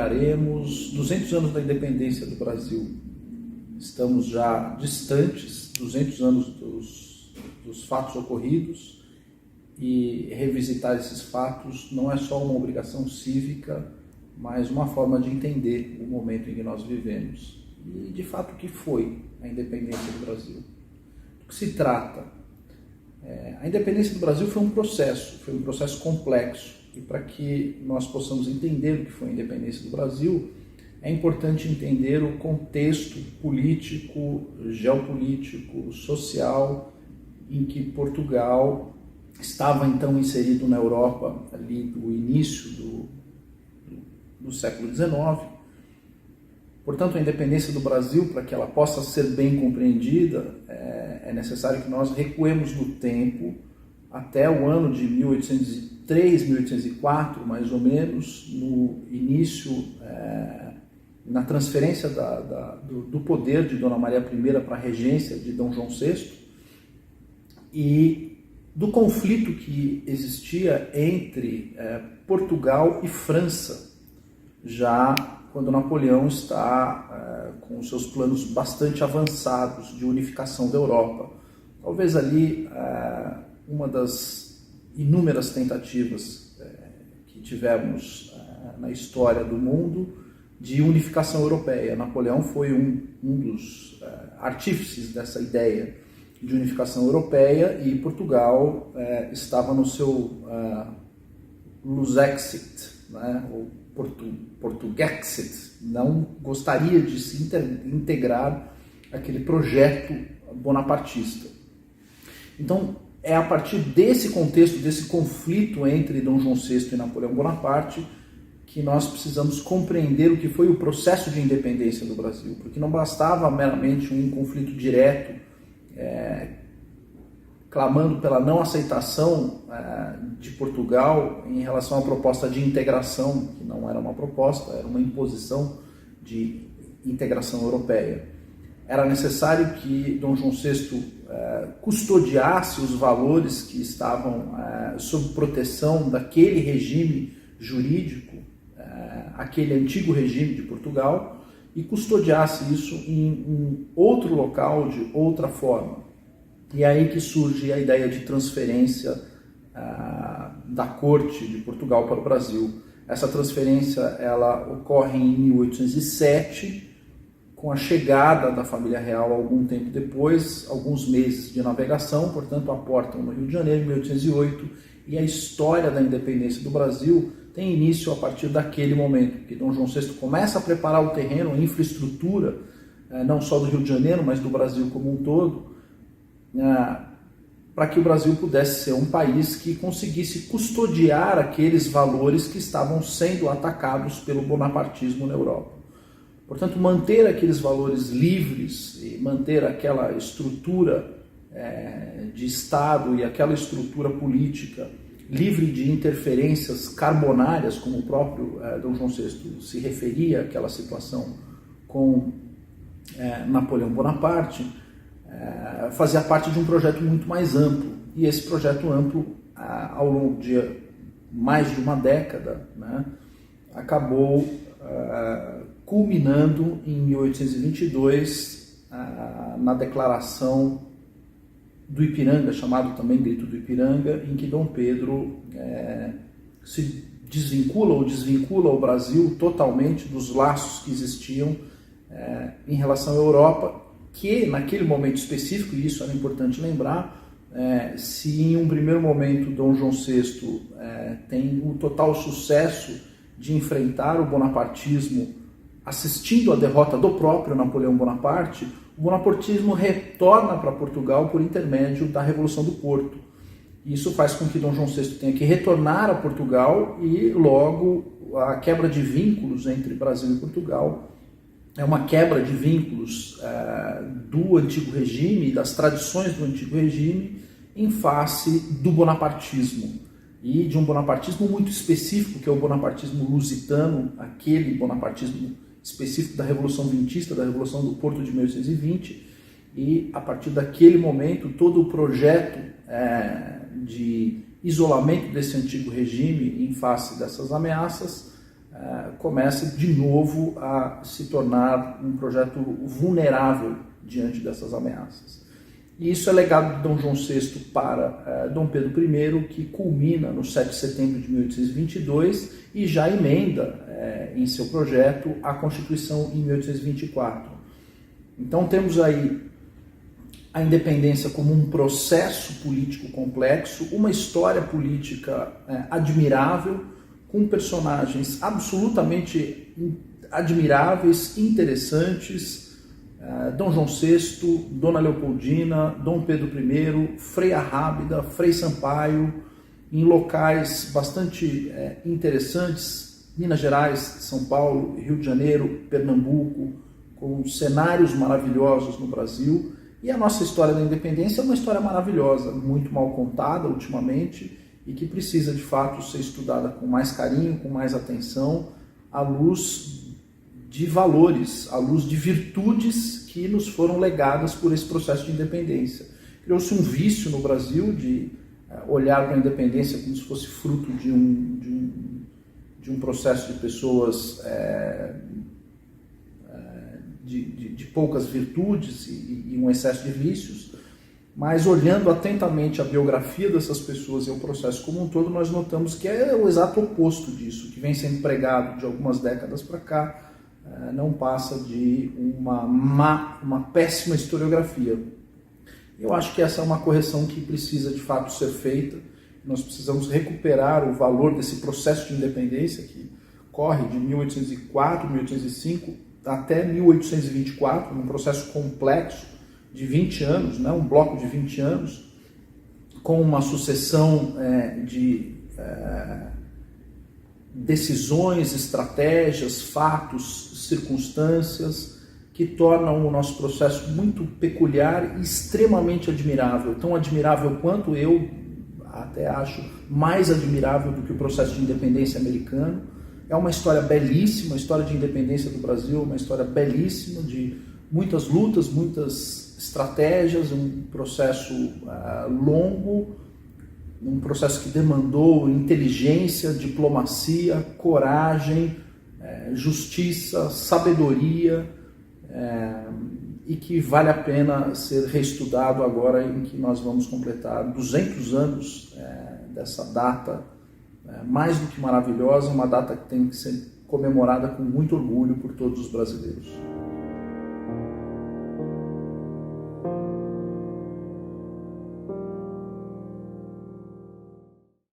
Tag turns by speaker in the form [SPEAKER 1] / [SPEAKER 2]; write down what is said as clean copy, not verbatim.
[SPEAKER 1] comemoraremos 200 anos da independência do Brasil. Estamos já distantes, 200 anos dos fatos ocorridos, e revisitar esses fatos não é só uma obrigação cívica, mas uma forma de entender o momento em que nós vivemos. E, de fato, o que foi a independência do Brasil? Do que se trata? A independência do Brasil foi um processo complexo, e para que nós possamos entender o que foi a independência do Brasil, é importante entender o contexto político, geopolítico, social em que Portugal estava então inserido na Europa ali do início do século XIX. Portanto, a independência do Brasil, para que ela possa ser bem compreendida, é necessário que nós recuemos no tempo até o ano de 1803, 1804, mais ou menos, no início, na transferência do poder de Dona Maria I para a regência de Dom João VI, e do conflito que existia entre Portugal e França, já quando Napoleão está com os seus planos bastante avançados de unificação da Europa. Talvez ali uma das inúmeras tentativas que tivemos na história do mundo de unificação europeia. Napoleão foi um dos artífices dessa ideia de unificação europeia, e Portugal estava no seu Lusexit, né, ou Portugexit, não gostaria de se integrar aquele projeto bonapartista. Então, é a partir desse contexto, desse conflito entre Dom João VI e Napoleão Bonaparte, que nós precisamos compreender o que foi o processo de independência do Brasil, porque não bastava meramente um conflito direto, clamando pela não aceitação de Portugal em relação à proposta de integração, que não era uma proposta, era uma imposição de integração europeia. Era necessário que Dom João VI custodiasse os valores que estavam sob proteção daquele regime jurídico, aquele antigo regime de Portugal, e custodiasse isso em um outro local, de outra forma. E é aí que surge a ideia de transferência da corte de Portugal para o Brasil. Essa transferência ela ocorre em 1807, com a chegada da família real algum tempo depois, alguns meses de navegação, portanto aportam no Rio de Janeiro em 1808, e a história da independência do Brasil tem início a partir daquele momento, que Dom João VI começa a preparar o terreno, a infraestrutura, não só do Rio de Janeiro, mas do Brasil como um todo, para que o Brasil pudesse ser um país que conseguisse custodiar aqueles valores que estavam sendo atacados pelo bonapartismo na Europa. Portanto, manter aqueles valores livres e manter aquela estrutura de Estado e aquela estrutura política livre de interferências carbonárias, como o próprio Dom João VI se referia àquela situação com Napoleão Bonaparte, fazia parte de um projeto muito mais amplo. E esse projeto amplo, ao longo de mais de uma década, né, acabou culminando em 1822 na declaração do Ipiranga, chamado também Grito do Ipiranga, em que Dom Pedro se desvincula ou desvincula o Brasil totalmente dos laços que existiam em relação à Europa, que naquele momento específico, e isso era importante lembrar, se em um primeiro momento Dom João VI tem o total sucesso de enfrentar o bonapartismo assistindo à derrota do próprio Napoleão Bonaparte, o bonapartismo retorna para Portugal por intermédio da Revolução do Porto. Isso faz com que Dom João VI tenha que retornar a Portugal, e logo a quebra de vínculos entre Brasil e Portugal é uma quebra de vínculos do antigo regime, das tradições do antigo regime, em face do bonapartismo, e de um bonapartismo muito específico, que é o bonapartismo lusitano, aquele bonapartismo específico da Revolução Vintista, da Revolução do Porto de 1820, e a partir daquele momento todo o projeto de isolamento desse antigo regime em face dessas ameaças comece de novo a se tornar um projeto vulnerável diante dessas ameaças. E isso é legado de Dom João VI para Dom Pedro I, que culmina no 7 de setembro de 1822 e já emenda em seu projeto a Constituição em 1824. Então temos aí a independência como um processo político complexo, uma história política admirável, com personagens absolutamente admiráveis, interessantes, Dom João VI, Dona Leopoldina, Dom Pedro I, Frei Arrábida, Frei Sampaio, em locais bastante interessantes, Minas Gerais, São Paulo, Rio de Janeiro, Pernambuco, com cenários maravilhosos no Brasil. E a nossa história da independência é uma história maravilhosa, muito mal contada ultimamente, e que precisa de fato ser estudada com mais carinho, com mais atenção, à luz de valores, à luz de virtudes que nos foram legadas por esse processo de independência. Criou-se um vício no Brasil de olhar para a independência como se fosse fruto de um processo de pessoas de poucas virtudes e um excesso de vícios, mas olhando atentamente a biografia dessas pessoas e o processo como um todo, nós notamos que é o exato oposto disso, que vem sendo pregado de algumas décadas para cá, não passa de uma péssima historiografia. Eu acho que essa é uma correção que precisa de fato ser feita. Nós precisamos recuperar o valor desse processo de independência que corre de 1804, 1805 até 1824, num processo complexo de 20 anos, né? Um bloco de 20 anos, com uma sucessão de decisões, estratégias, fatos, circunstâncias, que tornam o nosso processo muito peculiar e extremamente admirável. Tão admirável quanto eu até acho mais admirável do que o processo de independência americano. É uma história belíssima, a história de independência do Brasil, uma história belíssima de muitas lutas, muitas estratégias, um processo longo, um processo que demandou inteligência, diplomacia, coragem, justiça, sabedoria, e que vale a pena ser reestudado agora em que nós vamos completar 200 anos dessa data mais do que maravilhosa, uma data que tem que ser comemorada com muito orgulho por todos os brasileiros.